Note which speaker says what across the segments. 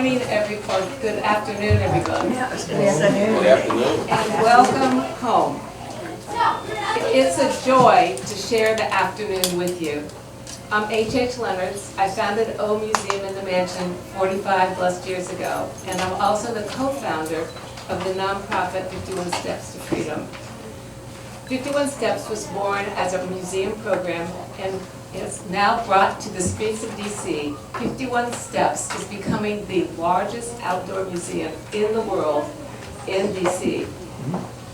Speaker 1: morning, or good afternoon, everybody.
Speaker 2: Yeah, it's good afternoon.
Speaker 3: Good afternoon.
Speaker 1: And welcome home. It's a joy to share the afternoon with you. I'm H.H. Leonards. I founded O Museum in the Mansion 45 plus years ago, and I'm also the co-founder of the nonprofit 51 Steps to Freedom. 51 Steps was born as a museum program and is now brought to the streets of DC. 51 Steps is becoming the largest outdoor museum in the world in DC.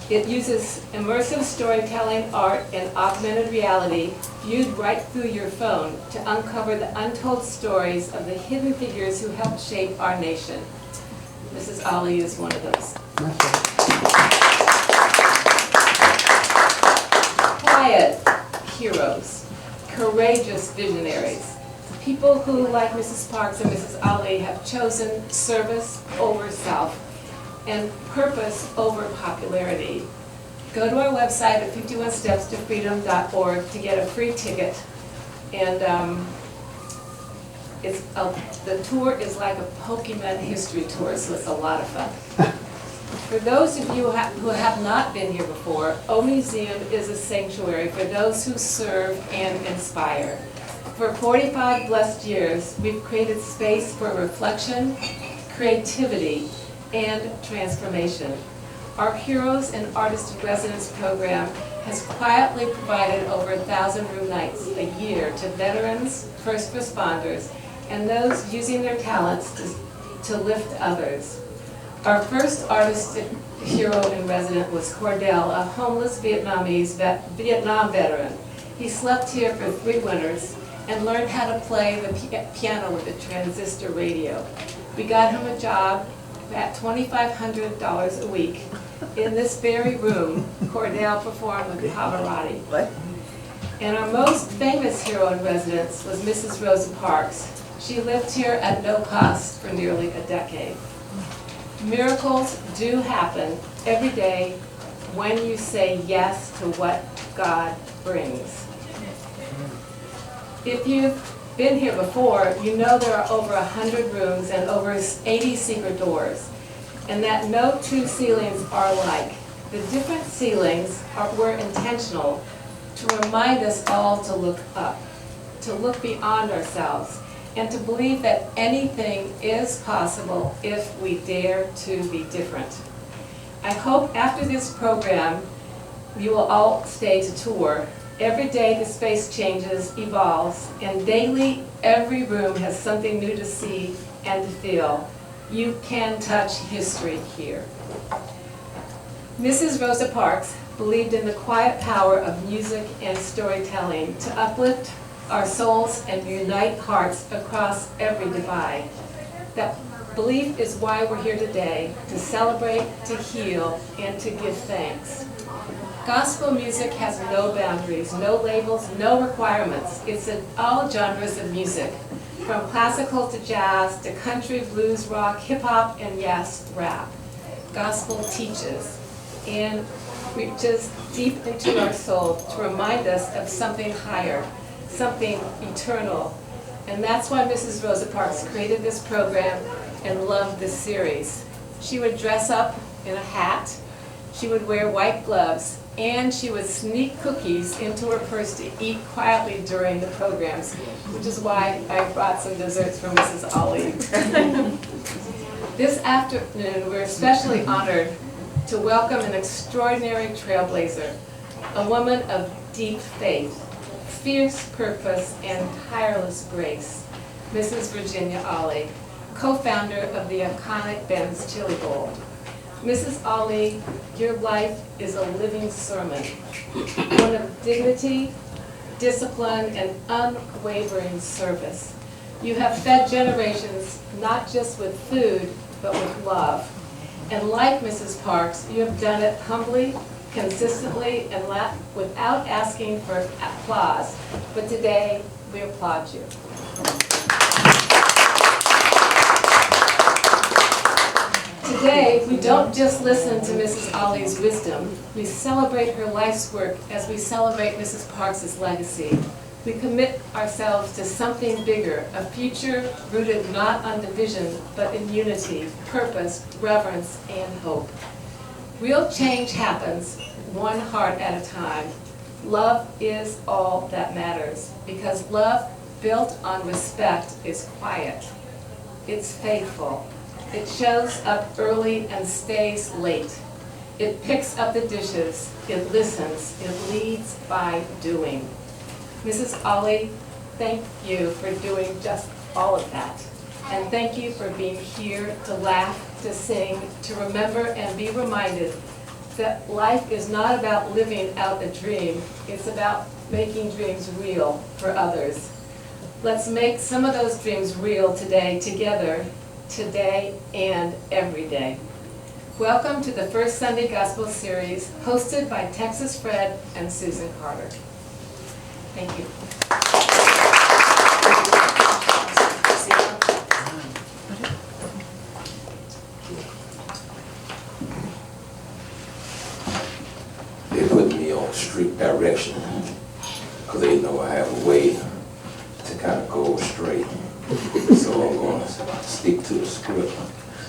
Speaker 1: It uses immersive storytelling, art, and augmented reality viewed right through your phone to uncover the untold stories of the hidden figures who helped shape our nation. Mrs. Ali is one of those. Quiet heroes, courageous visionaries, people who, like Mrs. Parks and Mrs. Ali, have chosen service over self and purpose over popularity. Go to our website at 51stepstofreedom.org to get a free ticket. And the tour is like a Pokemon history tour, so it's a lot of fun. For those of you who have not been here before, O Museum is a sanctuary for those who serve and inspire. For 45 blessed years, we've created space for reflection, creativity, and transformation. Our Heroes and Artists in Residence program has quietly provided over 1,000 room nights a year to veterans, first responders, and those using their talents to lift others. Our first artist hero in residence was Cordell, a homeless Vietnam veteran. He slept here for 3 winters and learned how to play the piano with a transistor radio. We got him a job at $2,500 a week. In this very room, Cordell performed with Pavarotti. And our most famous hero in residence was Mrs. Rosa Parks. She lived here at no cost for nearly a decade. Miracles do happen every day when you say yes to what God brings. If you've been here before, you know there are over 100 rooms and over 80 secret doors, and that no two ceilings are alike. The different ceilings were intentional to remind us all to look up, to look beyond ourselves, and to believe that anything is possible if we dare to be different. I hope after this program you will all stay to tour. Every day the space changes, evolves, and daily every room has something new to see and to feel. You can touch history here. Mrs. Rosa Parks believed in the quiet power of music and storytelling to uplift our souls and unite hearts across every divide. That belief is why we're here today, to celebrate, to heal, and to give thanks. Gospel music has no boundaries, no labels, no requirements. It's in all genres of music, from classical to jazz to country, blues, rock, hip-hop, and yes, rap. Gospel teaches and reaches deep into our soul to remind us of something higher, something eternal. And that's why Mrs. Rosa Parks created this program and loved this series. She would dress up in a hat, she would wear white gloves, and she would sneak cookies into her purse to eat quietly during the programs, which is why I brought some desserts for Mrs. Ali. This afternoon, we're especially honored to welcome an extraordinary trailblazer, a woman of deep faith, fierce purpose, and tireless grace, Mrs. Virginia Ali, co-founder of the iconic Ben's Chili Bowl. Mrs. Ali, your life is a living sermon, one of dignity, discipline, and unwavering service. You have fed generations not just with food, but with love. And like Mrs. Parks, you have done it humbly, consistently, and without asking for applause. But today, we applaud you. Today, we don't just listen to Mrs. Ali's wisdom, we celebrate her life's work as we celebrate Mrs. Parks' legacy. We commit ourselves to something bigger, a future rooted not on division, but in unity, purpose, reverence, and hope. Real change happens one heart at a time. Love is all that matters, because love built on respect is quiet. It's faithful. It shows up early and stays late. It picks up the dishes. It listens. It leads by doing. Mrs. Ollie, thank you for doing just all of that. And thank you for being here to laugh, to sing, to remember and be reminded that life is not about living out a dream. It's about making dreams real for others. Let's make some of those dreams real today, together, today and every day. Welcome to the First Sunday Gospel Series, hosted by Texas Fred and Susan Carter. Thank you.
Speaker 2: They put me on strict direction because they know I have a way to kind of go straight. So I'm going to stick to the script.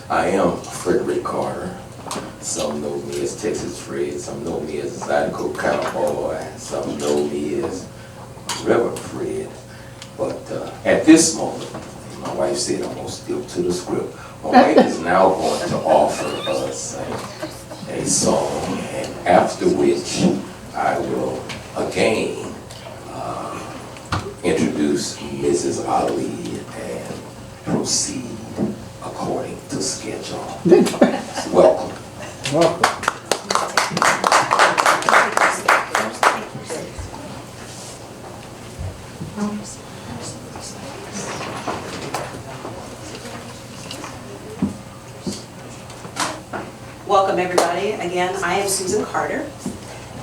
Speaker 2: I am Frederick Carter. Some know me as Texas Fred, some know me as a Zydeco Cowboy, some know me as Reverend Fred. But at this moment, my wife said I'm going to stick to the script. My wife is now going to offer us a song, and after which I will again introduce Mrs. Ali and proceed according to schedule. Welcome.
Speaker 3: Welcome.
Speaker 4: Welcome everybody. Again, I am Susan Carter,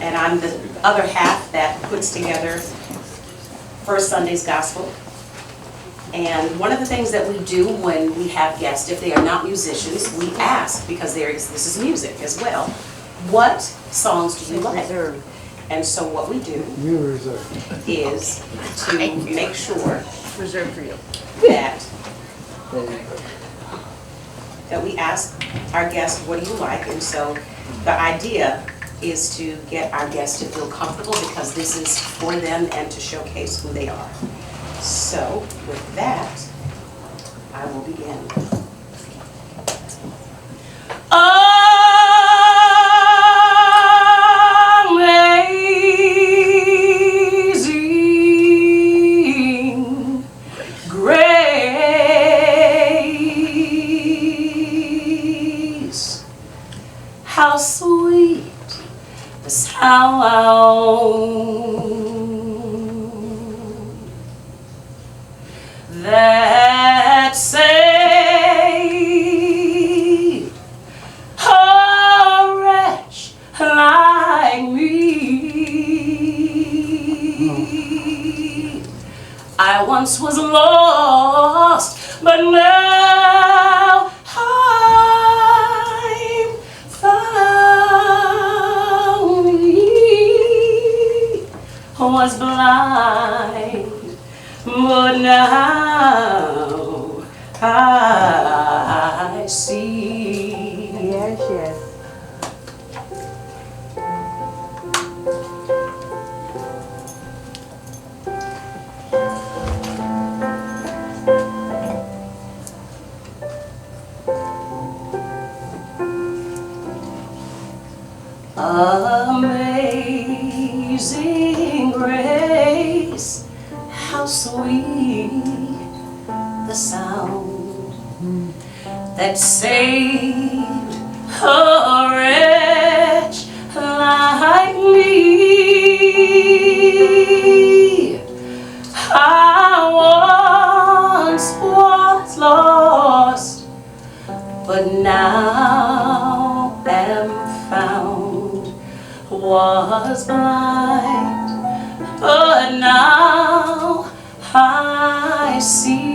Speaker 4: and I'm the other half that puts together First Sunday's Gospel. And one of the things that we do when we have guests, if they are not musicians, we ask, because this is music as well, what songs do you like? And so what we do is to make sure
Speaker 5: Reserved for you.
Speaker 4: that we ask our guests, what do you like? And so the idea is to get our guests to feel comfortable, because this is for them and to showcase who they are. So with that, I will begin. Amazing grace, how sweet the sound that saved a wretch like me. I once was lost, but now I'm found. He was blind, but now I see.
Speaker 5: Yes, yes.
Speaker 4: Amazing grace, how sweet the sound that saved a wretch like me. I once was lost, but now am found. Was blind, but now I see.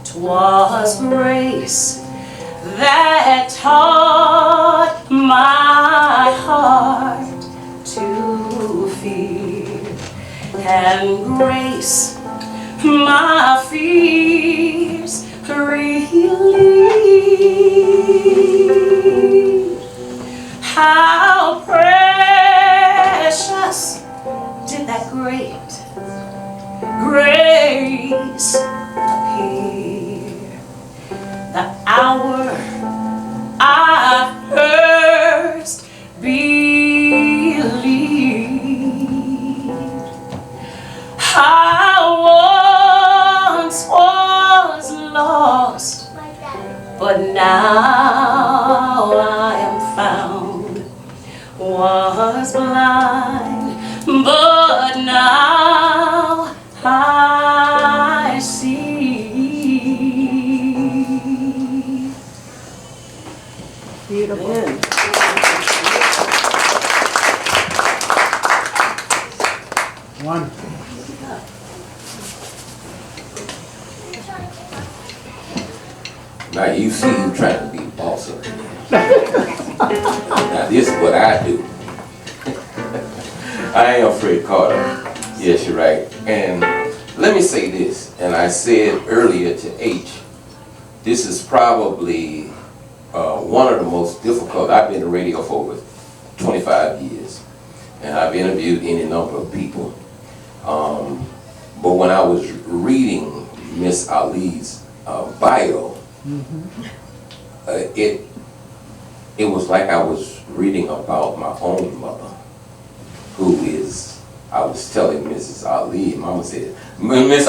Speaker 4: 'Twas grace that taught my heart to feel. and grace my fears relieve. How precious did that great grace appear the hour I first believed. I once was lost, but now I am found. Was blind, but now I see.
Speaker 3: Beautiful.
Speaker 5: One.
Speaker 2: Now you see you trying to be boss up here. Now this is what I do. I am Fred Carter. Yes, you're right. And let me say this, and I said earlier to H, this is probably one of the most difficult. I've been in radio for over 25 years, and I've interviewed any number of people. But when I was reading Miss Ali's bio, it was like I was reading about my own mother, who is, I was telling Mrs. Ali, Mama said, Miss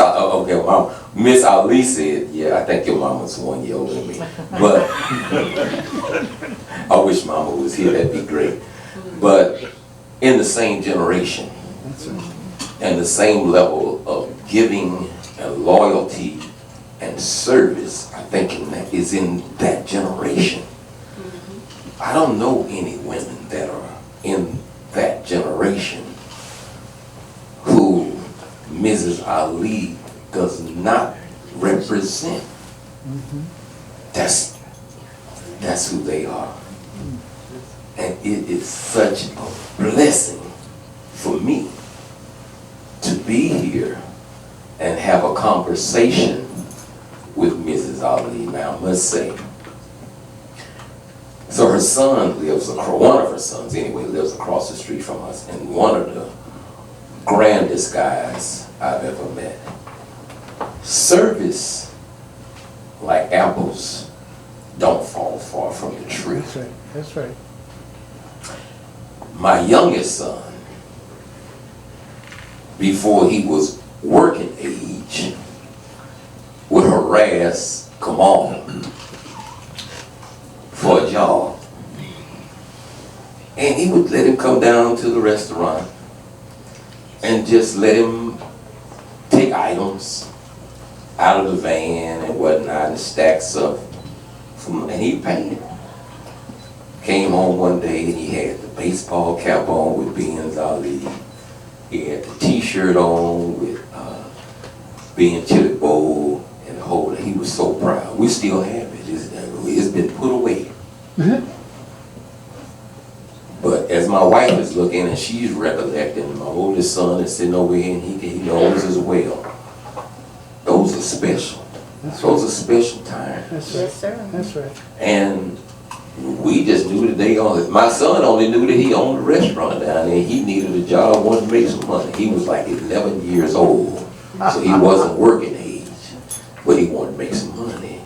Speaker 2: Ali said, yeah, I think your mama's 1 year older than me. But I wish Mama was here, that'd be great. But in the same generation, and the same level of giving and loyalty and service, I think is in that generation. I don't know any women that are in that generation who Mrs. Ali does not represent. That's who they are. And it is such a blessing for me to be here and have a conversation with Mrs. Ali. Now I must say, so her son lives across, one of her sons anyway, lives across the street from us, and one of the grandest guys I've ever met. Service, like apples, don't fall far from the tree.
Speaker 5: That's right. That's right.
Speaker 2: My youngest son, before he was working age, would harass Kamal for a job. And he would let him come down to the restaurant and just let him take items out of the van and whatnot and stack stuff. And he paid it. Came home one day and he had the baseball cap on with Ben's Ali. He had the t-shirt on with Ben Chili Bowl and the whole, he was so proud. We still have it. It's been put away. But as my wife is looking and she's recollecting, my oldest son is sitting over here and he knows as well. Those are special. Those are special times.
Speaker 5: That's right.
Speaker 3: Yes, sir.
Speaker 5: That's right.
Speaker 2: And we just knew that they owned it. My son only knew that he owned a restaurant down there. He needed a job, wanted to make some money. He was like 11 years old, so he wasn't working age, but he wanted to make some money.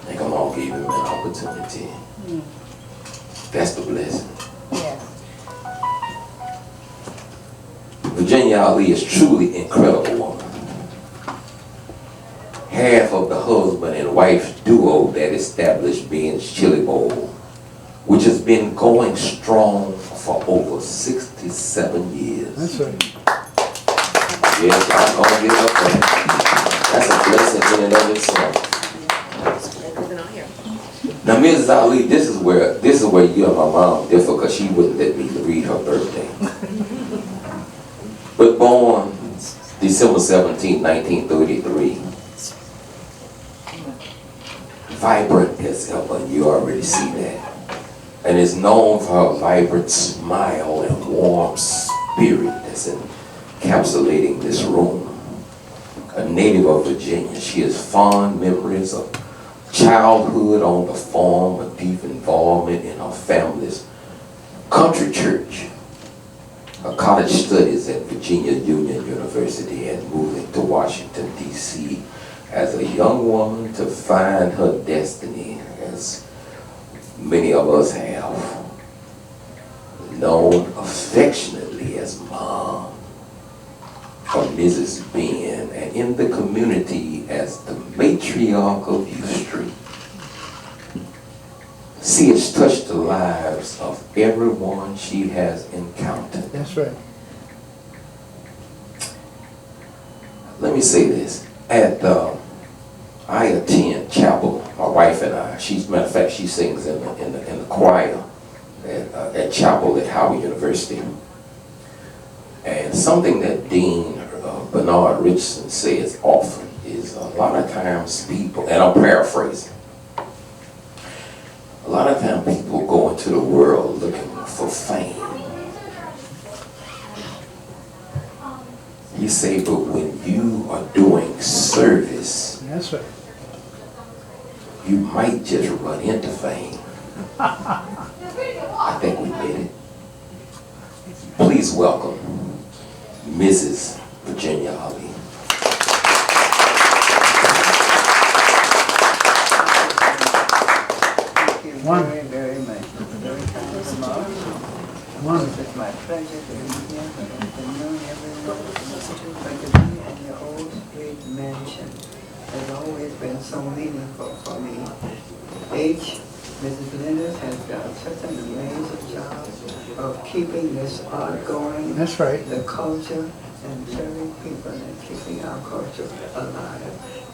Speaker 2: And come on, gave him an opportunity. That's the blessing.
Speaker 3: Yes.
Speaker 2: Virginia Ali is truly incredible woman. Half of the husband and wife duo that established Ben's Chili Bowl, which has been going strong for over 67 years.
Speaker 5: That's right.
Speaker 2: Yes, I'm gonna get up there. That's a blessing in and of itself. Now, Mrs. Ali, this is where you and my mom differ, because she wouldn't let me read her birthday. But born December 17, 1933. Vibrant as ever, you already see that. And is known for her vibrant smile and warm spirit that's encapsulating this room. A native of Virginia, she has fond memories of childhood on the farm, a deep involvement in her family's country church, her college studies at Virginia Union University, and moving to Washington, D.C. as a young woman to find her destiny, as many of us have, known affectionately as Mom or Mrs. Ben, and in the community as the matriarch of U Street. She has touched the lives of everyone she has encountered.
Speaker 5: That's right.
Speaker 2: Let me say this. I attend chapel, my wife and I. Matter of fact, she sings in the choir at chapel at Howard University. And something that Dean Bernard Richardson says often is a lot of times people, and I'm paraphrasing, a lot of times people go into the world looking for fame. You say, but when you are doing service,
Speaker 5: That's right.
Speaker 2: you might just run into fame. I think we did it. Please welcome Mrs. Virginia Ali.
Speaker 5: One.
Speaker 3: Very, very much. Very kind of Mom.
Speaker 5: One.
Speaker 3: It's my pleasure to be here and to know everyone. But to be in your old great mansion has always been so meaningful for me. Mrs. Linders has done such an amazing job of keeping this art going.
Speaker 5: That's right.
Speaker 3: The culture and serving people and keeping our culture alive.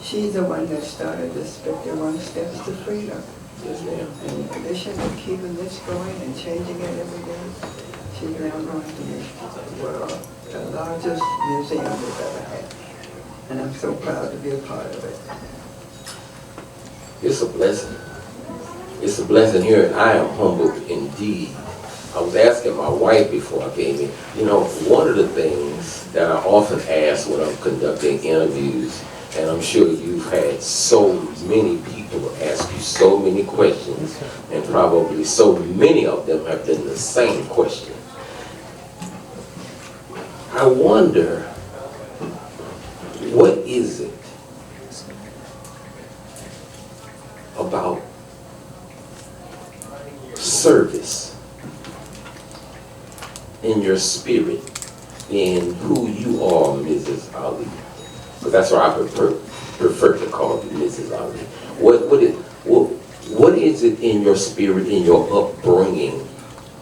Speaker 3: She's the one that started this 51 Steps to Freedom.
Speaker 2: Yes, ma'am.
Speaker 3: And in addition to keeping this going and changing it every day, she's now going to make the world the largest museum we've ever had. And I'm so proud to be a part of it.
Speaker 2: It's a blessing. It's a blessing here, and I am humbled indeed. I was asking my wife before I came in, you know, one of the things that I often ask when I'm conducting interviews, and I'm sure you've had so many people ask you so many questions, and probably so many of them have been the same question. I wonder, what is it about service in your spirit in who you are, Mrs. Ali? But that's why I prefer to call you Mrs. Ali. What is it in your spirit, in your upbringing,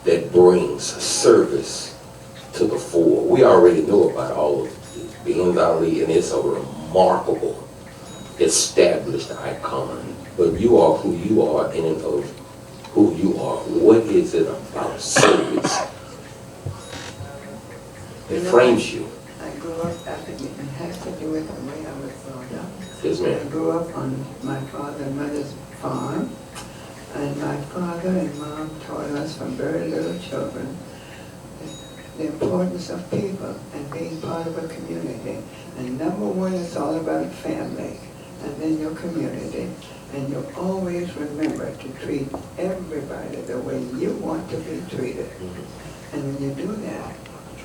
Speaker 2: that brings service to the fore? We already know about all of being Ali, and it's a remarkable, established icon. But you are who you are in and of who you are. What is it about service that frames you?
Speaker 3: I grew up, I think it has to do with the way I was brought up.
Speaker 2: Yes,
Speaker 3: I
Speaker 2: ma'am.
Speaker 3: grew up on my father and mother's farm, and my father and mom taught us from very little children the importance of people and being part of a community. And number one, it's all about family, and then your community. And you always remember to treat everybody the way you want to be treated. And when you do that,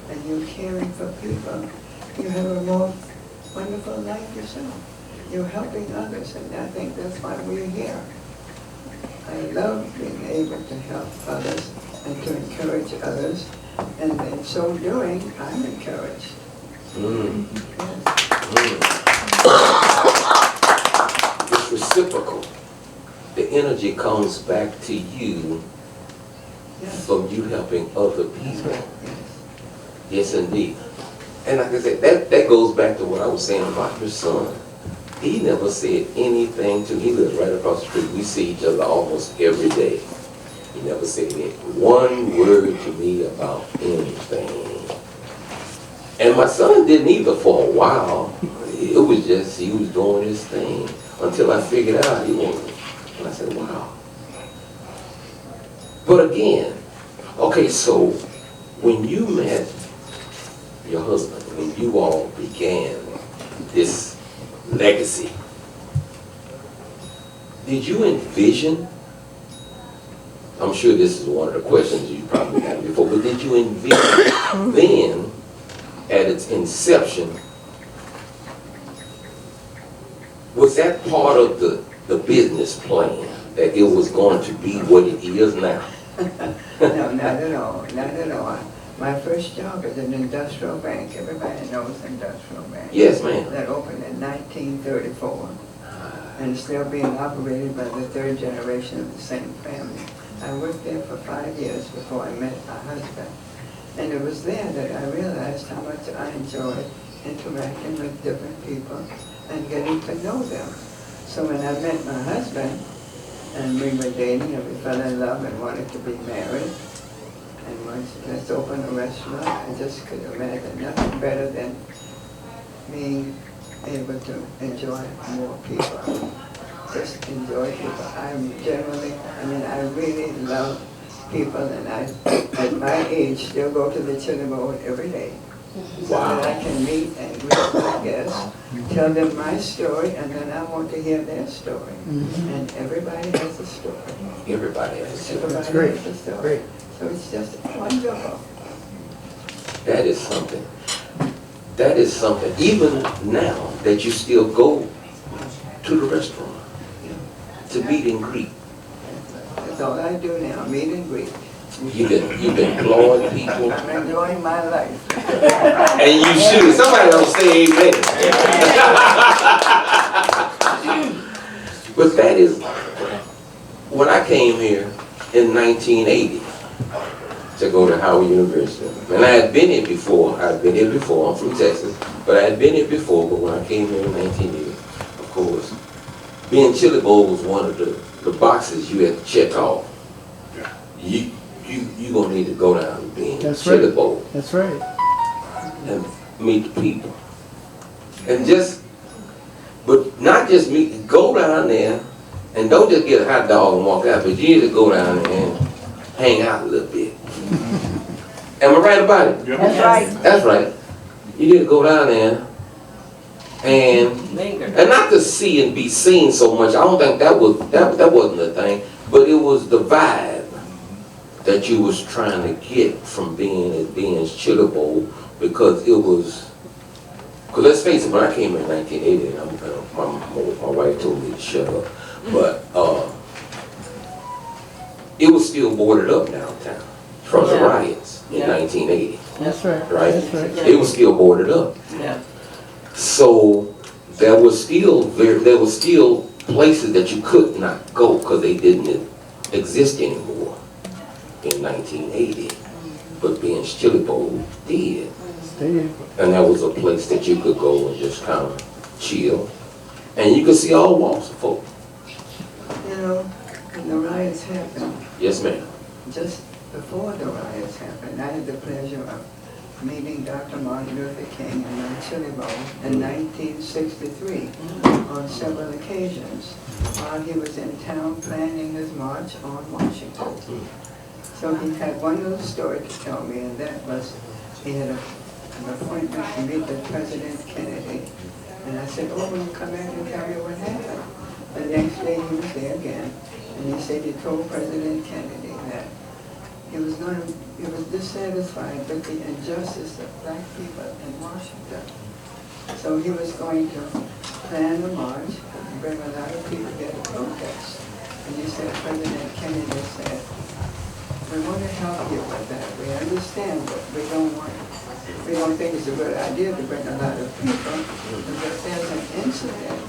Speaker 3: and you're caring for people, you have a more wonderful life yourself. You're helping others, and I think that's why we're here. I love being able to help others and to encourage others, and in so doing, I'm encouraged.
Speaker 2: It's reciprocal. The energy comes back to you
Speaker 3: Yes.
Speaker 2: from you helping other people.
Speaker 3: Yes.
Speaker 2: Yes, indeed. And like I said, that goes back to what I was saying about your son. He never said anything to me. He lives right across the street. We see each other almost every day. He never said one word to me about anything. And my son didn't either for a while. It was just, he was doing his thing until I figured out he wasn't. And I said, wow. But again, okay, so when you met your husband, when you all began this legacy, did you envision, I'm sure this is one of the questions you probably had before, but did you envision then, at its inception, was that part of the business plan, that it was going to be what it is now?
Speaker 3: No, not at all, not at all. My first job was an industrial bank. Everybody knows industrial bank.
Speaker 2: Yes, ma'am.
Speaker 3: That opened in 1934 and is still being operated by the third generation of the same family. I worked there for 5 years before I met my husband. And it was there that I realized how much I enjoyed interacting with different people and getting to know them. So when I met my husband, and we were dating and we fell in love and wanted to be married, and once let's open a restaurant, I just could imagine nothing better than being able to enjoy more people. Just enjoy people. I really love people, and I, at my age, still go to the chili bowl every day. So that I can meet and greet my guests, tell them my story, and then I want to hear their story. And everybody has a story.
Speaker 2: Everybody has a story.
Speaker 3: Everybody
Speaker 5: great.
Speaker 3: has a story.
Speaker 5: Great.
Speaker 3: So it's just wonderful.
Speaker 2: That is something. That is something. Even now that you still go to the restaurant to meet and greet.
Speaker 3: That's all I do now, meet and greet.
Speaker 2: You've been employing people.
Speaker 3: I'm enjoying my life.
Speaker 2: And you should. Somebody don't say amen. But that is, when I came here in 1980 to go to Howard University, and I had been here before. I'm from Texas, but I had been here before. But when I came here in 1980, of course, being chili bowl was one of the boxes you had to check off. You gonna need to go down and be in chili bowl.
Speaker 5: That's right.
Speaker 2: And meet the people. And but not just meet, go down there and don't just get a hot dog and walk out, but you need to go down there and hang out a little bit. Am I right about it?
Speaker 3: That's right.
Speaker 2: That's right. You need to go down there and not to see and be seen so much. I don't think that wasn't the thing, but it was the vibe that you was trying to get from being at Ben's Chili Bowl, because it was, because let's face it, when I came in 1980, and my wife told me to shut up, but it was still boarded up downtown from the riots in 1980.
Speaker 5: That's right.
Speaker 2: Right?
Speaker 5: That's right.
Speaker 2: It was still boarded up.
Speaker 4: Yeah.
Speaker 2: So there was still places that you could not go because they didn't exist anymore in 1980. But Ben's Chili Bowl did. And that was a place that you could go and just kind of chill. And you could see all walks of folk.
Speaker 3: You know, when the riots happened,
Speaker 2: Yes, ma'am.
Speaker 3: just before the riots happened, I had the pleasure of meeting Dr. Martin Luther King in my Chili Bowl in 1963 on several occasions while he was in town planning his march on Washington. So he had one little story to tell me, and that was he had an appointment to meet with President Kennedy. And I said, oh, will you come back and tell me what happened? The next day he was there again, and he said he told President Kennedy that he was dissatisfied with the injustice of black people in Washington. So he was going to plan a march and bring a lot of people there to protest. And he said, President Kennedy said, we want to help you with that. We understand, but we don't think it's a good idea to bring a lot of people. But if there's an incident,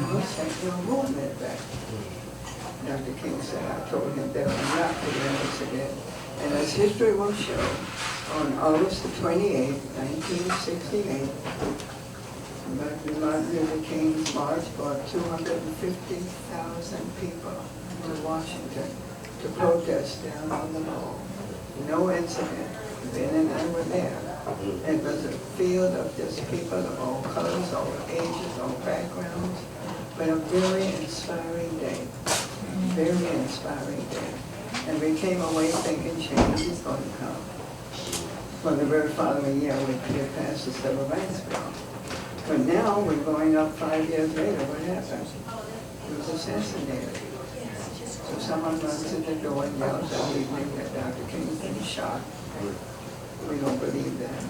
Speaker 3: we'll set your movement back. Dr. King said, I told him there will not be an incident. And as history will show, on August the 28th, 1968, Martin Luther King's march brought 250,000 people to Washington to protest down on the Mall. No incident. Ben and I were there. It was a field of just people of all colors, all ages, all backgrounds, but a very inspiring day. Very inspiring day. And we came away thinking change is going to come. for the very following year, we could pass the civil rights bill. But now, we're going up 5 years later, what happened? He was assassinated. So someone runs to the door and yells that evening that Dr. King's been shot. We don't believe that.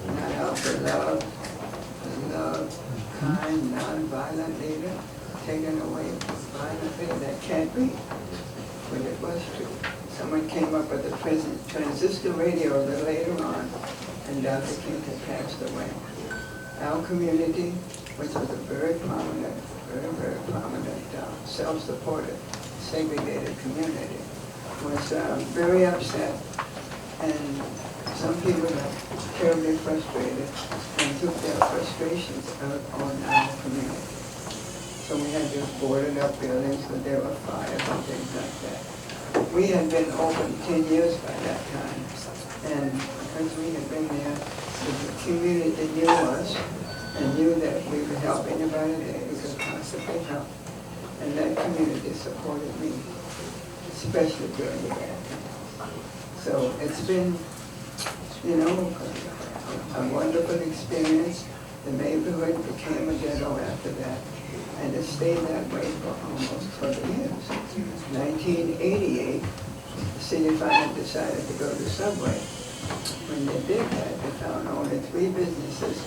Speaker 3: Not out for love, kind, non-violent leader, taken away violently. That can't be. But it was true. Someone came up with a transistor radio a little later on, and Dr. King had passed away. Our community, which was a very prominent, very prominent, self-supported, segregated community, was very upset, and some people got terribly frustrated and took their frustrations out on our community. So we had just boarded up buildings, but there were fires and things like that. We had been open 10 years by that time, and because we had been there, the community knew us and knew that we would help anybody that we could possibly help. And that community supported me, especially during the bad times. So it's been, you know, a wonderful experience. The neighborhood became a ghetto after that, and it stayed that way for almost 20 years. 1988, the city finally decided to go to Subway. When they did that, they found only 3 businesses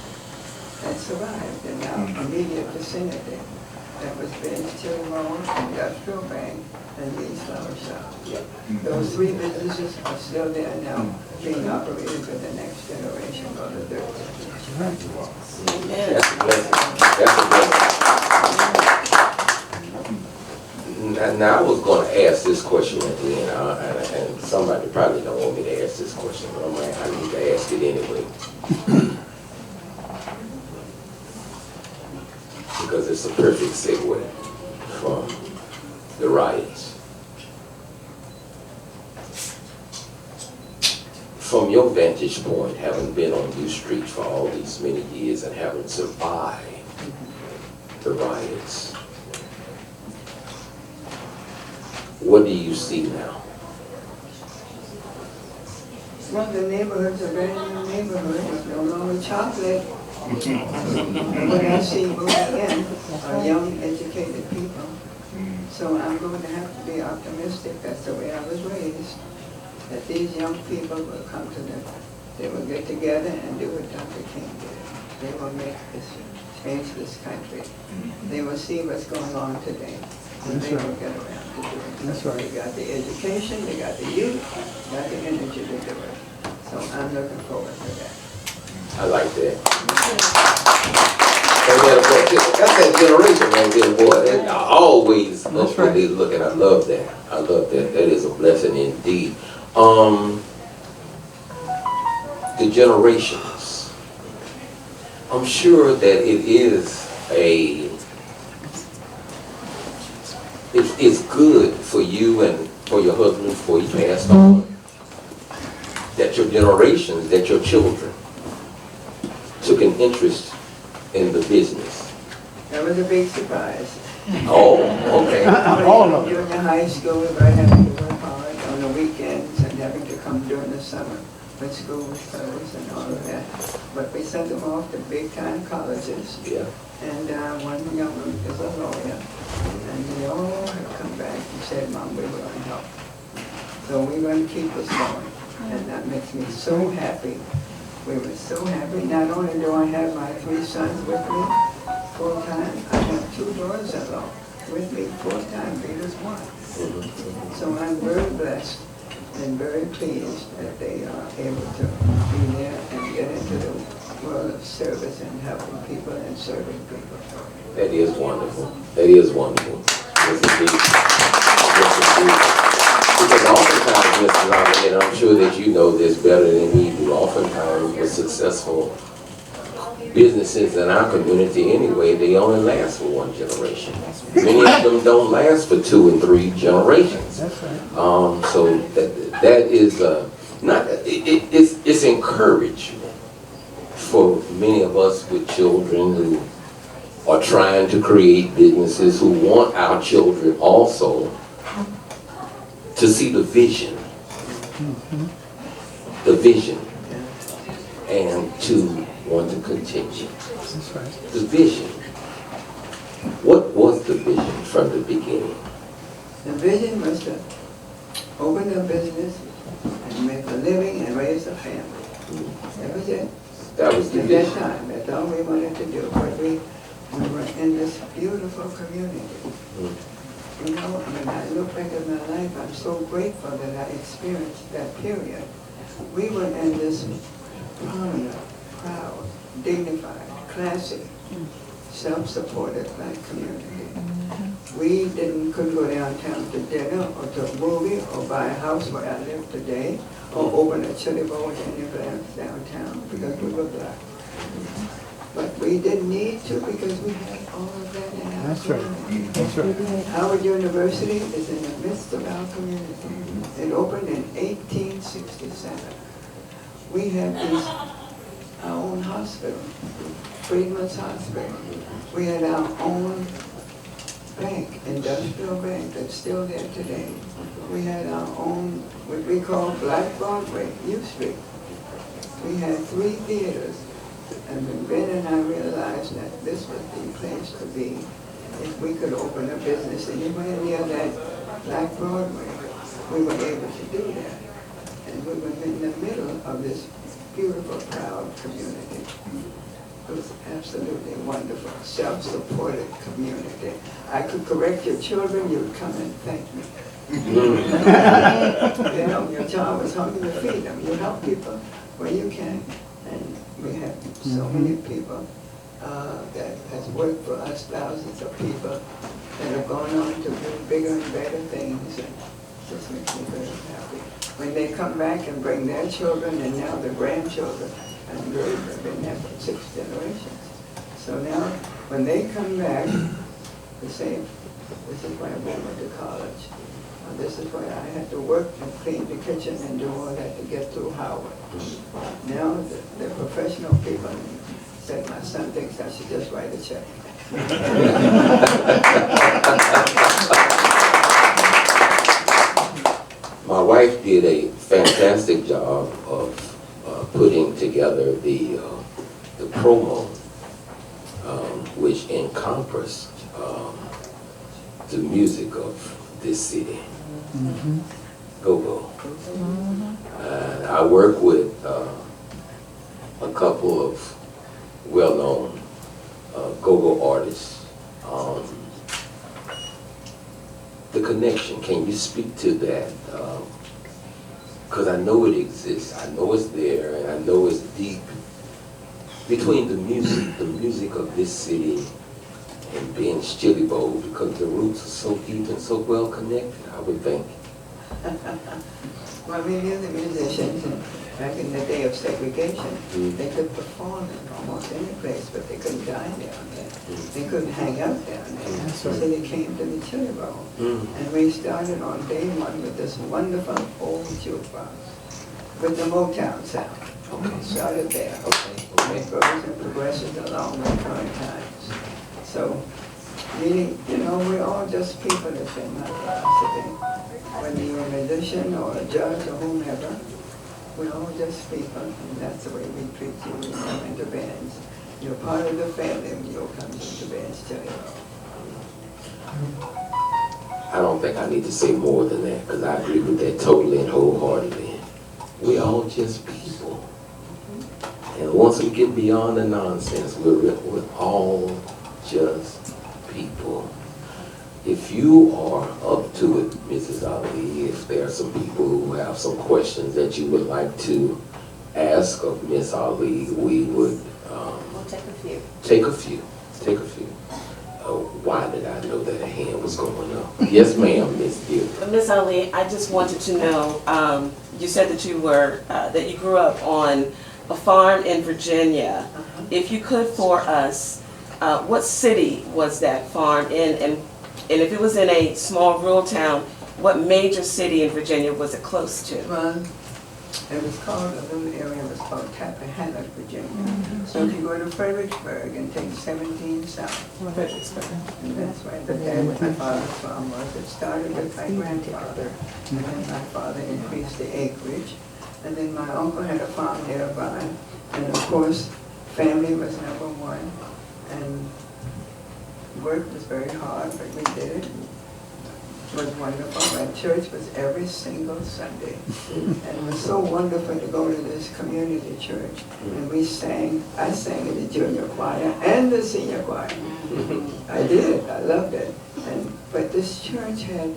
Speaker 3: that survived in our immediate vicinity. That was Ben's Chill Road, Industrial Bank, and Lee's Flower Shop. Those 3 businesses are still there now, being operated for the next generation or the third generation.
Speaker 2: That's a blessing. That's a blessing. Now I was going to ask this question at the end, and somebody probably don't want me to ask this question, but I need to ask it anyway. Because it's a perfect segue from the riots. From your vantage point, having been on these streets for all these many years and having survived the riots, what do you see now?
Speaker 3: Well, the neighborhood's a brand new neighborhood. It's no longer chocolate. And what I see moving in are young, educated people. So I'm going to have to be optimistic. That's the way I was raised. That these young people will come to them. They will get together and do what Dr. King did. They will change this country. They will see what's going on today. And they will get around to doing it.
Speaker 5: That's right.
Speaker 3: They got the education, they got the youth, they got the energy to do it. So I'm looking forward to that.
Speaker 2: I like that. That's that generation right there, boy. That always look what they looking. I love that. I love that. That is a blessing indeed. The generations. I'm sure that it is it's good for you and for your husband before he passed on, that your generations, that your children took an interest in the business.
Speaker 3: That was a big surprise.
Speaker 2: Oh, okay.
Speaker 5: All of it.
Speaker 3: During the high school, we were having to work hard on the weekends and having to come during the summer when school was closed and all of that. But we sent them off to big-time colleges.
Speaker 2: Yeah.
Speaker 3: And one young one is a lawyer. And they all have come back and said, Mom, we were going to help. So we're going to keep this going. And that makes me so happy. We were so happy. Not only do I have my 3 sons with me full-time, I have 2 daughters-in-law with me full-time, Peter's one. So I'm very blessed and very pleased that they are able to be there and get into the world of service and helping people and serving people.
Speaker 2: That is wonderful. That is wonderful. Yes, indeed. Yes, indeed. Because oftentimes, Mr. Robert, and I'm sure that you know this better than we do, oftentimes with successful businesses in our community anyway, they only last for 1 generation. Many of them don't last for 2 and 3 generations.
Speaker 5: That's right.
Speaker 2: So that is it's encouragement for many of us with children who are trying to create businesses, who want our children also to see the vision. The vision. and to want to continue.
Speaker 5: That's right.
Speaker 2: The vision. What was the vision from the beginning?
Speaker 3: The vision was to open a business and make a living and raise a family. That was it.
Speaker 2: That was the
Speaker 3: At that
Speaker 2: vision.
Speaker 3: time, that's all we wanted to do. But we were in this beautiful community. You know, when I look back at my life, I'm so grateful that I experienced that period. We were in this prominent, proud, dignified, classy, self-supported black community. We couldn't go downtown to dinner or to a movie or buy a house where I live today or open a chili bowl any place downtown because we were black. But we didn't need to because we had all of that in our
Speaker 5: That's right.
Speaker 3: community.
Speaker 5: That's right.
Speaker 3: Howard University is in the midst of our community. It opened in 1867. We had our own hospital, Freedman's Hospital. We had our own bank, industrial bank, that's still there today. We had our own, what we call Black Broadway, U Street. We had 3 theaters. And when Ben and I realized that this was the place to be, if we could open a business anywhere near that Black Broadway, we were able to do that. And we were in the middle of this beautiful, proud community. It was absolutely wonderful, self-supported community. I could correct your children, you would come and thank me. You know, your child was hungry to feed them. You help people where you can. And we have so many people that has worked for us, thousands of people that have gone on to do bigger and better things. And just makes me very happy. When they come back and bring their children and now their grandchildren, and really they've been there for 6 generations. So now, when they come back, they say, this is why I went to college. This is why I had to work and clean the kitchen and do all that to get through Howard. Now they're professional people and said, my son thinks I should just write a check.
Speaker 2: My wife did a fantastic job of putting together the promo, which encompassed the music of this city. Go-go. And I work with a couple of well-known go-go artists. The connection, can you speak to that? Because I know it exists, I know it's there, and I know it's deep. Between the music of this city and Ben's Chili Bowl, because the roots are so deep and so well connected, I would think.
Speaker 3: Well, we knew the musicians, and back in the day of segregation, they could perform in almost any place, but they couldn't dine down there. They couldn't hang out down there. So they came to the Chili Bowl. And we started on day 1 with this wonderful old jukebox with the Motown sound. We started there. It grows and progresses along with current times. So, meaning, you know, we're all just people, that's in my philosophy. Whether you're a musician or a judge or whomever, we're all just people, and that's the way we treat you when you come into bands. You're part of the family when you come into bands, Chili Bowl.
Speaker 2: I don't think I need to say more than that, because I agree with that totally and wholeheartedly. We're all just people. And once we get beyond the nonsense, we're all just people. If you are up to it, Mrs. Ali, if there are some people who have some questions that you would like to ask of Miss Ali, we would
Speaker 4: We'll take a few.
Speaker 2: take a few. Why did I know that a hand was going up? Yes, ma'am, Miss Dear.
Speaker 6: Miss Ali, I just wanted to know, you said that you were, that you grew up on a farm in Virginia. If you could for us, what city was that farm in? And if it was in a small rural town, what major city in Virginia was it close to?
Speaker 3: Well, it was called, a little area was called Tappahannock, Virginia. So if you go to Fredericksburg and take 17 south.
Speaker 6: Fredericksburg.
Speaker 3: And that's right, but then my father's farm was. It started with my grandfather, and then my father increased the acreage. And then my uncle had a farm nearby. And of course, family was number one. And work was very hard, but we did it. It was wonderful. My church was every single Sunday. And it was so wonderful to go to this community church. And we sang, I sang in the junior choir and the senior choir. I did, I loved it. But this church had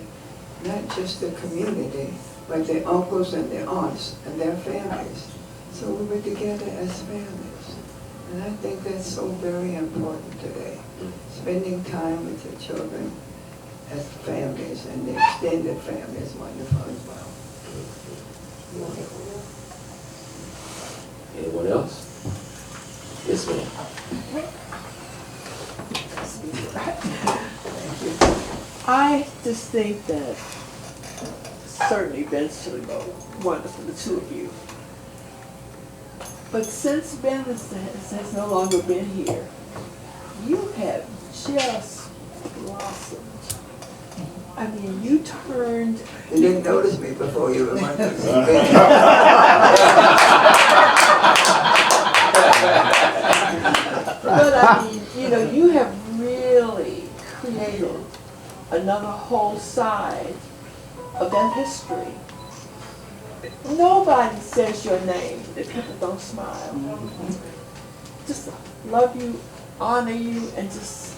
Speaker 3: not just the community, but their uncles and their aunts and their families. So we were together as families. And I think that's so very important today. Spending time with your children as families, and the extended family is wonderful as well.
Speaker 2: Anyone else? Yes, ma'am.
Speaker 7: I just think that certainly Ben Chillibo, wonderful, the two of you. But since Ben has no longer been here, you have just blossomed. I mean, you turned.
Speaker 3: You didn't notice me before you were my
Speaker 7: But I mean, you know, you have really created another whole side of that history. Nobody says your name that people don't smile. Just love you, honor you, and just.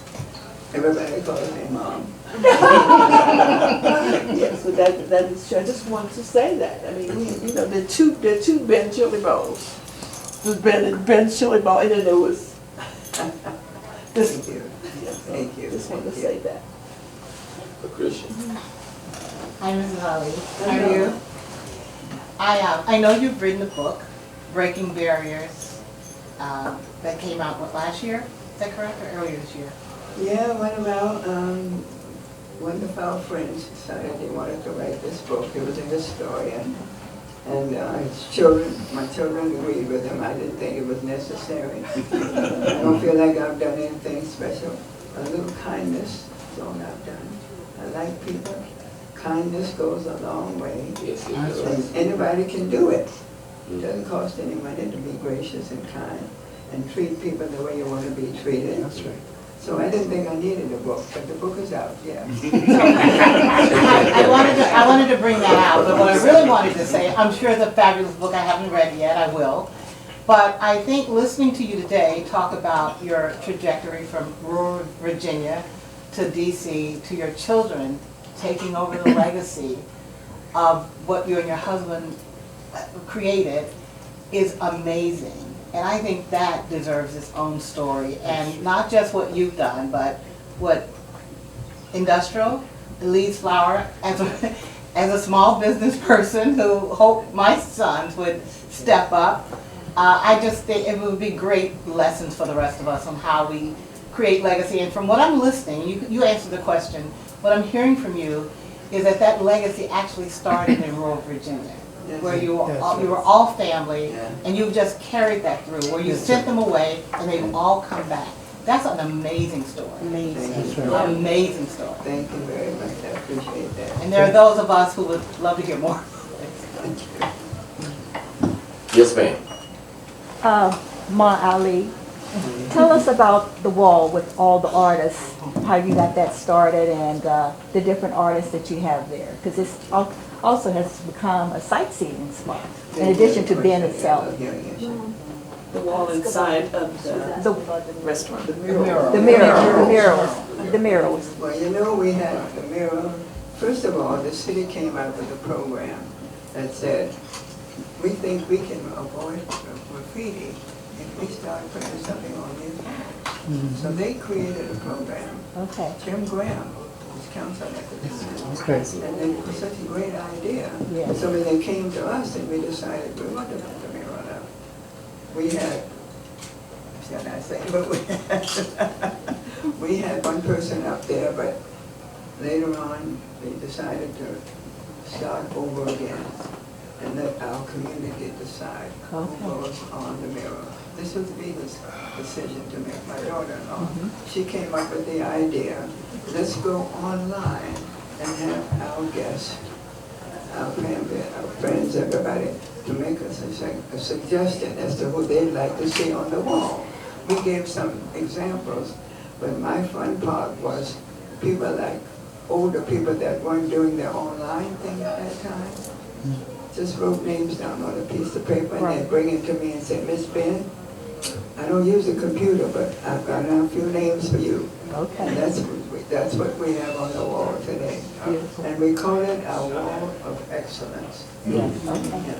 Speaker 3: Everybody calls me Mom.
Speaker 7: Yes, but that is true. I just wanted to say that. I mean, we, you know, there are two Ben Chillibos. There's Ben Chillibo, and then there was this.
Speaker 3: Thank you.
Speaker 7: Yes,
Speaker 3: Thank you.
Speaker 7: Just wanted to
Speaker 3: Thank
Speaker 7: say
Speaker 3: you.
Speaker 7: that.
Speaker 2: Patricia.
Speaker 8: Hi, Mrs. Holly.
Speaker 3: How are you?
Speaker 8: I know you've written a book, Breaking Barriers, that came out, what, last year? Is that correct, or earlier this year?
Speaker 3: Yeah, one of our friends decided he wanted to write this book. He was a historian. And his children, my children agreed with him. I didn't think it was necessary. I don't feel like I've done anything special. A little kindness is all I've done. I like people. Kindness goes a long way.
Speaker 2: Yes, it does.
Speaker 3: And anybody can do it. It doesn't cost any money to be gracious and kind and treat people the way you want to be treated.
Speaker 5: That's right.
Speaker 3: So I didn't think I needed a book, but the book is out, yeah.
Speaker 8: I wanted to bring that out, but what I really wanted to say, I'm sure it's a fabulous book. I haven't read it yet, I will. But I think listening to you today talk about your trajectory from rural Virginia to DC, to your children taking over the legacy of what you and your husband created is amazing. And I think that deserves its own story. And not just what you've done, but what industrial, Lee's Flour, as a small business person who hoped my sons would step up. I just think it would be great lessons for the rest of us on how we create legacy. And from what I'm listening, you answered the question, what I'm hearing from you is that legacy actually started in rural Virginia.
Speaker 3: Yes.
Speaker 8: Where you were,
Speaker 5: Yes.
Speaker 8: you were all family,
Speaker 3: Yeah.
Speaker 8: and you've just carried that through, where you
Speaker 3: Yes.
Speaker 8: sent them away, and they've all come back. That's an amazing story.
Speaker 3: Thank you.
Speaker 8: Amazing story.
Speaker 3: Thank you very much, I appreciate that.
Speaker 8: And there are those of us who would love to hear more.
Speaker 3: Thank you.
Speaker 2: Yes, ma'am.
Speaker 9: Ma Ali, tell us about the wall with all the artists, how you got that started, and the different artists that you have there, because this also has become a sightseeing spot, in addition to being itself.
Speaker 6: The wall inside of the restaurant.
Speaker 9: The murals.
Speaker 3: Well, you know, we had the mural. First of all, the city came out with a program that said, we think we can avoid graffiti if we start putting something on these walls. So they created a program.
Speaker 9: Okay.
Speaker 3: Jim Graham was council at the time.
Speaker 5: Okay.
Speaker 3: And it was such a great idea.
Speaker 9: Yeah.
Speaker 3: So when they came to us and we decided we wanted to put the mural up, we had, shall I say, but we had one person up there, but later on we decided to start over again and let our community decide who goes on the mural. This was Vita's decision to make, my daughter-in-law. She came up with the idea, let's go online and have our guests our family, our friends, everybody, to make us a suggestion as to who they'd like to see on the wall. We gave some examples, but my fun part was people like older people that weren't doing their online thing at that time, just wrote names down on a piece of paper and they'd bring it to me and say, Miss Ben, I don't use a computer, but I've got a few names for you.
Speaker 9: Okay.
Speaker 3: And that's what we have on the wall today.
Speaker 9: Beautiful.
Speaker 3: And we call it our wall of excellence.
Speaker 9: Yes, okay.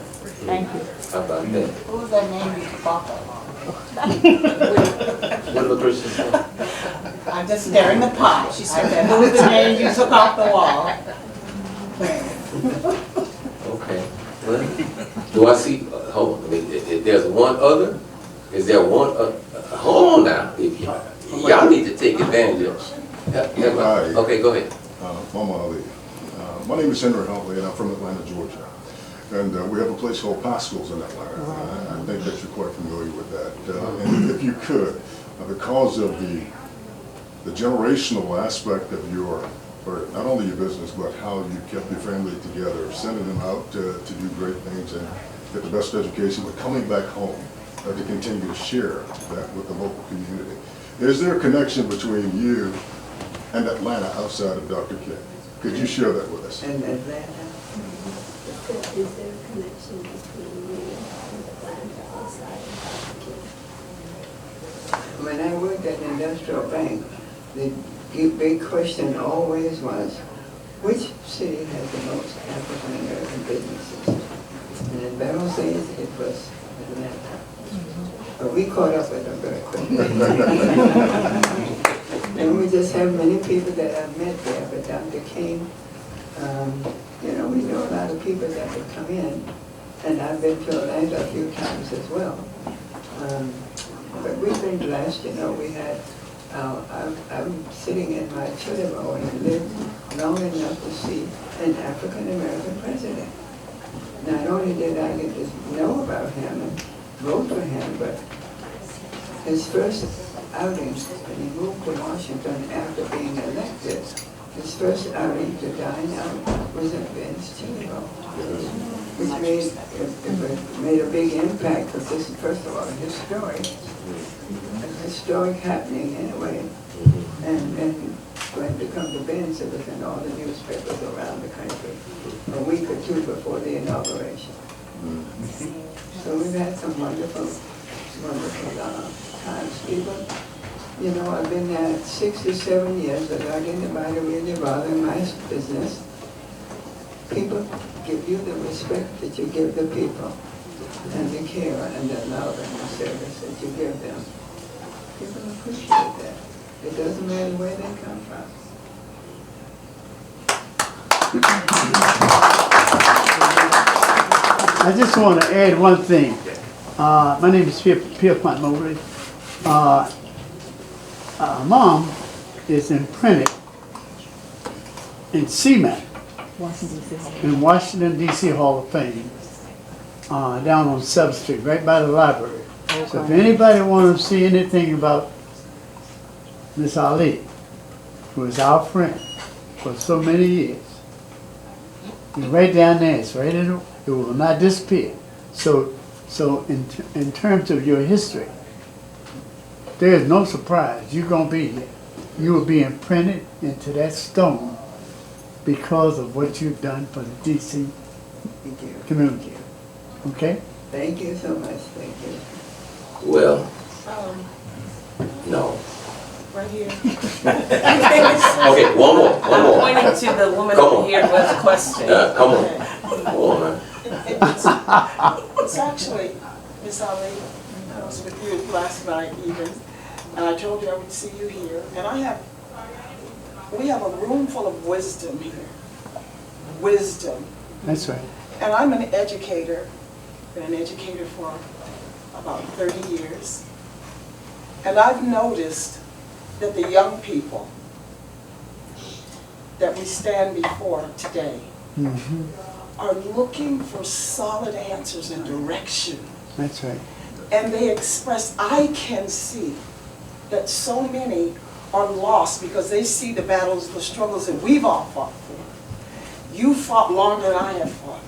Speaker 9: Thank you.
Speaker 2: How about that?
Speaker 8: Who was that name you took off of?
Speaker 2: What did the person say?
Speaker 8: I'm just stirring the pot. She said, who was the name you took off the wall?
Speaker 2: Okay. Well, do I see, hold on, if there's one other, is there one, hold on now, if y'all need to take advantage of it. Okay, go ahead.
Speaker 10: Mama Ali. My name is Henry Huntley, and I'm from Atlanta, Georgia. And we have a place called Pascal's in Atlanta. I think that you're quite familiar with that. And if you could, because of the generational aspect of your, or not only your business, but how you kept your family together, sending them out to do great things and get the best education, but coming back home to continue to share that with the local community. Is there a connection between you and Atlanta outside of Dr. King? Could you share that with us?
Speaker 3: And Atlanta.
Speaker 11: Is there a connection between you and Atlanta outside of
Speaker 3: When I worked at the industrial bank, the big question always was, which city has the most African American businesses? And in those days, it was Atlanta. But we caught up with them very quickly. And we just have many people that I've met there, but Dr. King, you know, we know a lot of people that would come in, and I've been to Atlanta a few times as well. But we've been blessed, you know, we had, I'm sitting in my Chillibo and lived long enough to see an African-American president. Not only did I get to know about him and vote for him, but his first outing, when he moved to Washington after being elected, his first outing to dine out was at Ben's Chillibo, which made a big impact, because this is, first of all, a historic happening anyway. And when to come to Ben's, it was in all the newspapers around the country, a week or two before the inauguration. So we've had some wonderful times. People, you know, I've been there 67 years without anybody really bothering my business. People give you the respect that you give the people, and the care and the love and the service that you give them. People appreciate that. It doesn't matter where they come from.
Speaker 5: I just want to add one thing. My name is Pierpont Mobley. Mom is imprinted in CMAC, in Washington, D.C. Hall of Fame, down on 7th Street, right by the library. So if anybody wants to see anything about Miss Ali, who is our friend for so many years, it's right down there. It's right in. It will not disappear. So in terms of your history, there is no surprise. You're gonna be here. You will be imprinted into that stone because of what you've done for the DC community. Okay?
Speaker 3: Thank you so much. Thank you.
Speaker 2: Well, no.
Speaker 7: Right here.
Speaker 2: Okay, one more.
Speaker 6: Pointing to the woman over here with a question.
Speaker 2: Come on. Hold on.
Speaker 7: It's actually, Miss Ali, I was with you last night even, and I told you I would see you here. And we have a room full of wisdom here. Wisdom.
Speaker 5: That's right.
Speaker 7: And I'm an educator, been an educator for about 30 years. And I've noticed that the young people that we stand before today are looking for solid answers and direction.
Speaker 5: That's right.
Speaker 7: And they express, I can see that so many are lost because they see the battles, the struggles that we've all fought for. You fought longer than I have fought.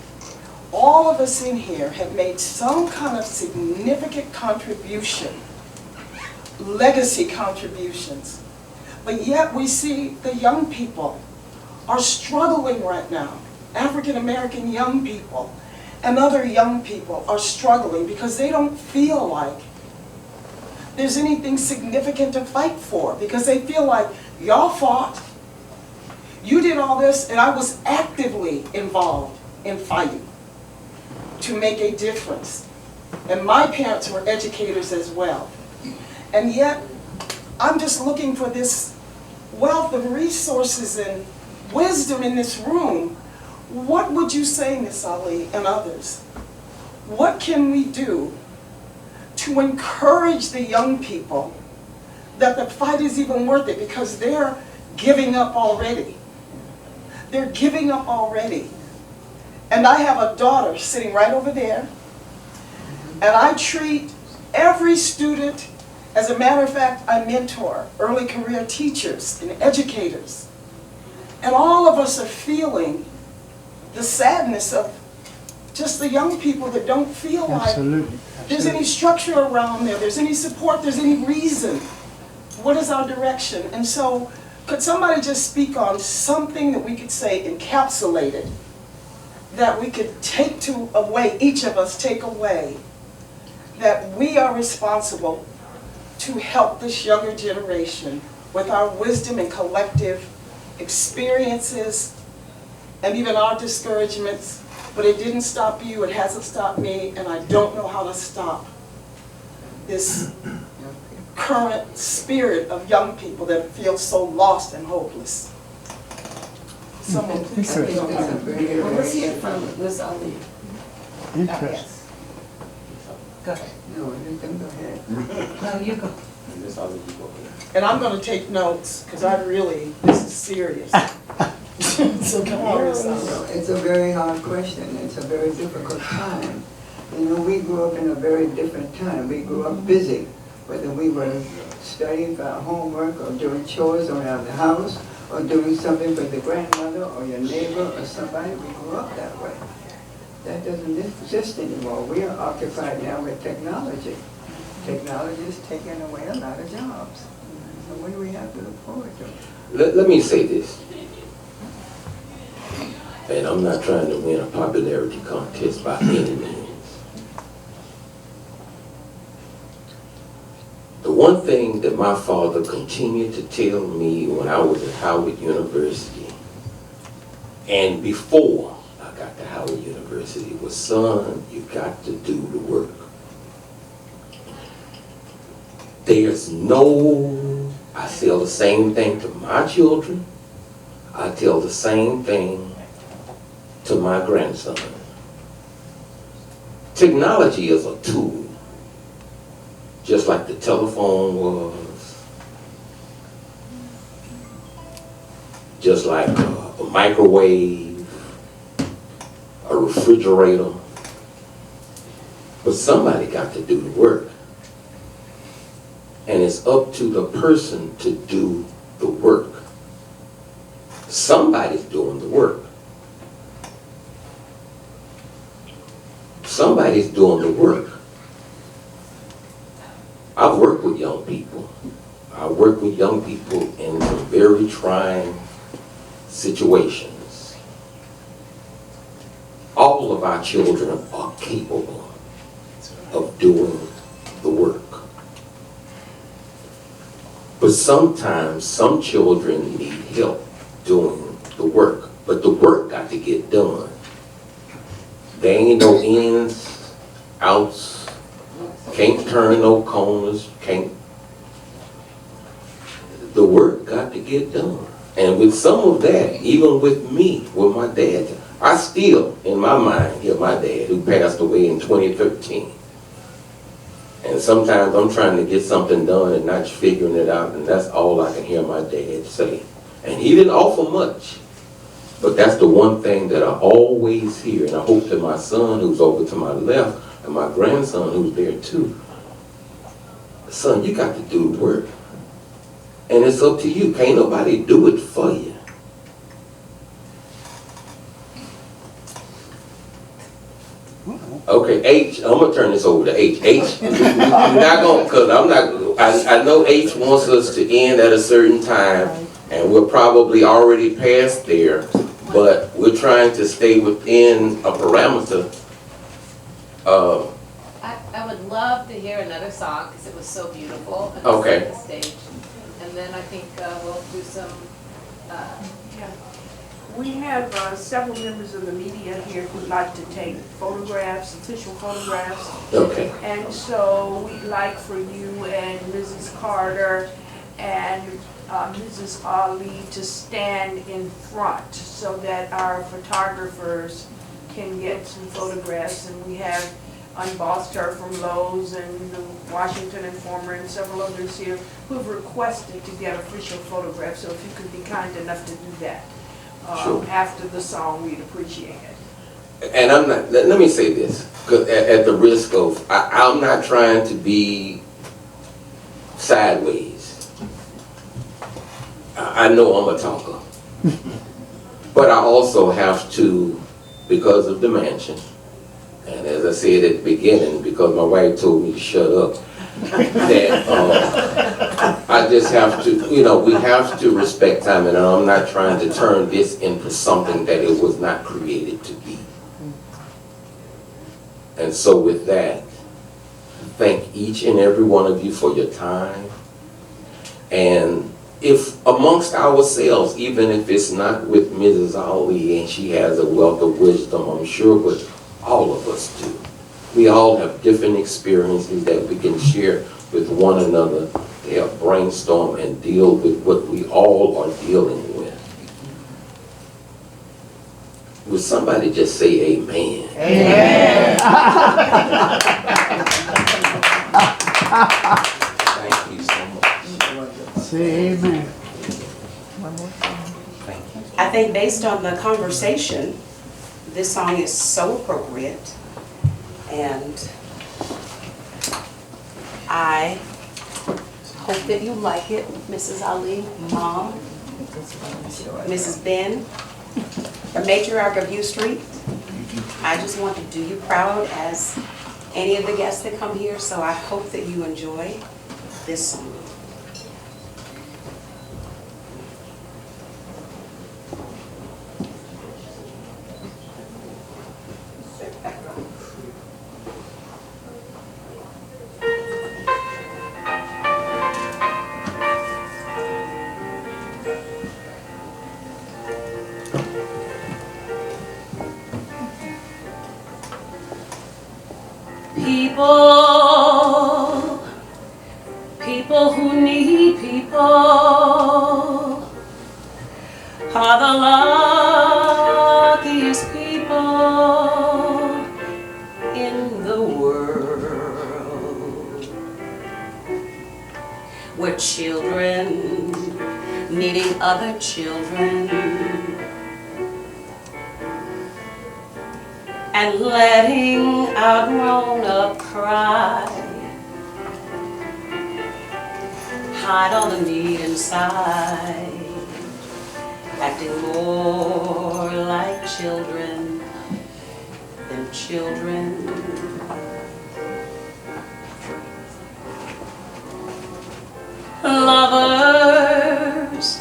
Speaker 7: All of us in here have made some kind of significant contribution, legacy contributions. But yet we see the young people are struggling right now. African American young people and other young people are struggling because they don't feel like there's anything significant to fight for, because they feel like y'all fought, you did all this, and I was actively involved in fighting to make a difference. And my parents were educators as well. And yet, I'm just looking for this wealth of resources and wisdom in this room. What would you say, Miss Ali and others? What can we do to encourage the young people that the fight is even worth it, because they're giving up already. They're giving up already. And I have a daughter sitting right over there, and I treat every student, as a matter of fact, I mentor early career teachers and educators. And all of us are feeling the sadness of just the young people that don't feel
Speaker 5: Absolutely.
Speaker 7: like there's any structure around there, there's any support, there's any reason. What is our direction? And so, could somebody just speak on something that we could say encapsulated, that we could take away, each of us take away, that we are responsible to help this younger generation with our wisdom and collective experiences and even our discouragements. But it didn't stop you, it hasn't stopped me, and I don't know how to stop this current spirit of young people that feel so lost and hopeless. Someone please
Speaker 3: I think
Speaker 7: speak on
Speaker 3: that's a
Speaker 7: that.
Speaker 3: very,
Speaker 6: Well, let's hear
Speaker 3: very,
Speaker 6: from Ms. Ali.
Speaker 5: Interesting.
Speaker 8: Yes. Go ahead.
Speaker 3: no, you can go ahead.
Speaker 8: No, you go.
Speaker 7: And I'm going to take notes, because this is serious. So come on, Ms. Ali.
Speaker 3: Well, it's a very hard question. It's a very difficult time. You know, we grew up in a very different time. We grew up busy, whether we were studying for our homework or doing chores around the house or doing something for the grandmother or your neighbor or somebody. We grew up that way. That doesn't exist anymore. We are occupied now with technology. Technology is taking away a lot of jobs. So what do we have to look forward to?
Speaker 2: Let me say this. And I'm not trying to win a popularity contest by any means. The one thing that my father continued to tell me when I was at Howard University, and before I got to Howard University, was, son, you got to do the work. There's no, I tell the same thing to my children, I tell the same thing to my grandson. Technology is a tool, just like the telephone was, just like a microwave, a refrigerator. But somebody got to do the work. And it's up to the person to do the work. Somebody's doing the work. Somebody's doing the work. I've worked with young people. I work with young people in some very trying situations. All of our children are capable of doing the work. But sometimes some children need help doing the work. But the work got to get done. There ain't no ins, outs, can't turn no corners, can't. The work got to get done. And with some of that, even with me, with my dad, I still, in my mind, hear my dad, who passed away in 2013. And sometimes I'm trying to get something done and not figuring it out, and that's all I can hear my dad say. And he didn't offer much. But that's the one thing that I always hear, and I hope that my son, who's over to my left, and my grandson, who's there too, son, you got to do the work. And it's up to you. Can't nobody do it for you. Okay, H, I'm gonna turn this over to H. H, we're not gonna, cause I'm not, I know H wants us to end at a certain time, and we're probably already past there, but we're trying to stay within a parameter.
Speaker 1: I would love to hear another song, because it was so beautiful. And
Speaker 2: Okay.
Speaker 1: the stage. And then I think we'll do some,
Speaker 12: We have several members of the media here who'd like to take photographs, official photographs.
Speaker 2: Okay.
Speaker 12: And so we'd like for you and Mrs. Carter and Mrs. Ali to stand in front so that our photographers can get some photographs. And we have unbossed her from Lowe's and the Washington Informer and several others here who have requested to get official photographs. So if you could be kind enough to do that.
Speaker 2: Sure.
Speaker 12: After the song, we'd appreciate it.
Speaker 2: And I'm not, let me say this, because at the risk of, I'm not trying to be sideways. I know I'm a talker. But I also have to, because of the mansion, and as I said at the beginning, because my wife told me to shut up, that I just have to, we have to respect time, and I'm not trying to turn this into something that it was not created to be. And so with that, thank each and every one of you for your time. And if amongst ourselves, even if it's not with Mrs. Ali and she has a wealth of wisdom, I'm sure, but all of us do. We all have different experiences that we can share with one another to help brainstorm and deal with what we all are dealing with. Would somebody just say amen?
Speaker 8: Amen.
Speaker 2: Thank you so much.
Speaker 5: Say amen.
Speaker 2: Thank you.
Speaker 4: I think based on the conversation, this song is so appropriate. And I hope that you like it, Mrs. Ali, Mom, Mrs. Ben, the matriarch of U Street. I just want to do you proud as any of the guests that come here, so I hope that you enjoy this song. People who need people are the luckiest people in the world. We're children needing other children and letting our grown-up cry hide all the need inside, acting more like children than children. Lovers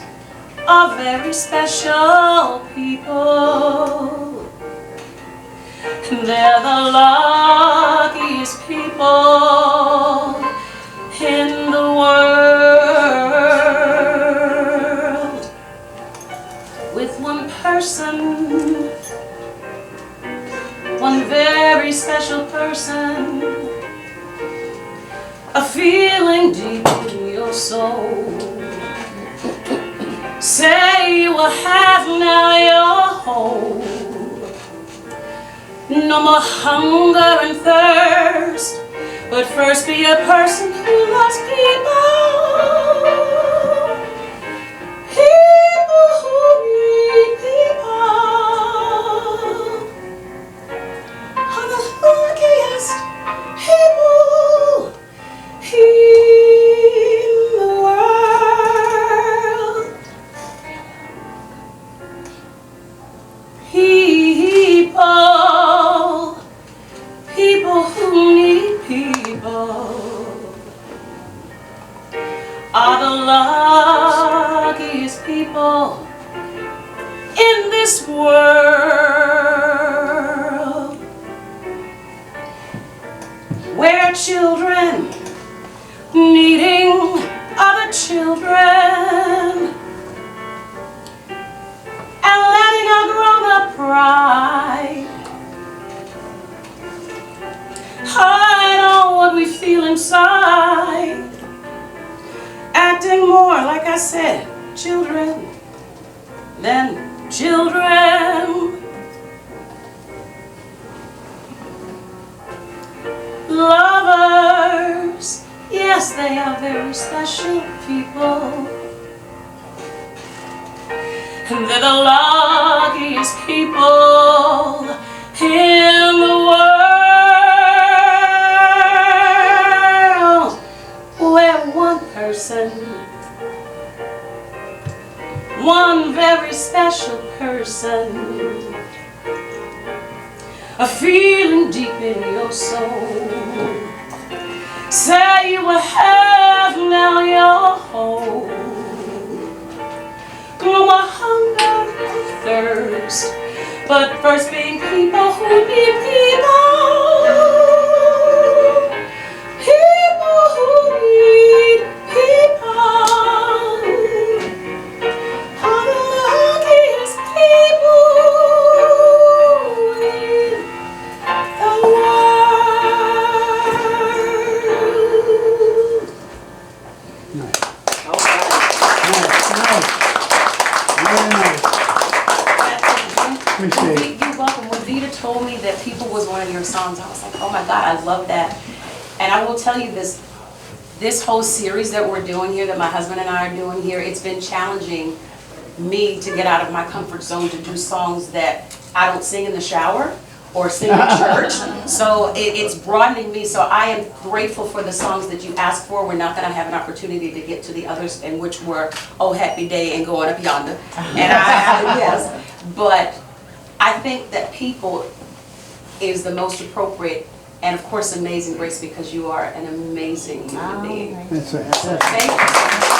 Speaker 4: are very special people. They're the luckiest people in the world. With one person, one very special person, a feeling deep in your soul. Say you will have now your whole. No more hunger and thirst, but first be a person who loves people. People who need people are the luckiest people in the world. People people in this world where children needing other children and letting our grown-up pride hide all what we feel inside, acting more, like I said, children than children. Lovers, yes, they are very special people. And they're the luckiest people in the world, where one person, one very special person, a feeling deep in your soul, say you will have now your home. No more hunger or thirst, but first being people who need people. People who need people. Are the luckiest people in the world.
Speaker 5: Nice.
Speaker 4: All right.
Speaker 5: Nice. Very nice. Appreciate it.
Speaker 4: You're welcome. When Vita told me that People was one of your songs, I was like, oh my God, I love that. And I will tell you this whole series that we're doing here, that my husband and I are doing here, it's been challenging me to get out of my comfort zone to do songs that I don't sing in the shower or sing in church. So it's broadening me. So I am grateful for the songs that you asked for. We're not going to have an opportunity to get to the others, in which were Oh Happy Day and Going Up Yonder. And yes, but I think that People is the most appropriate, and of course Amazing Grace, because you are an amazing human being.
Speaker 5: That's right.
Speaker 4: Thank you.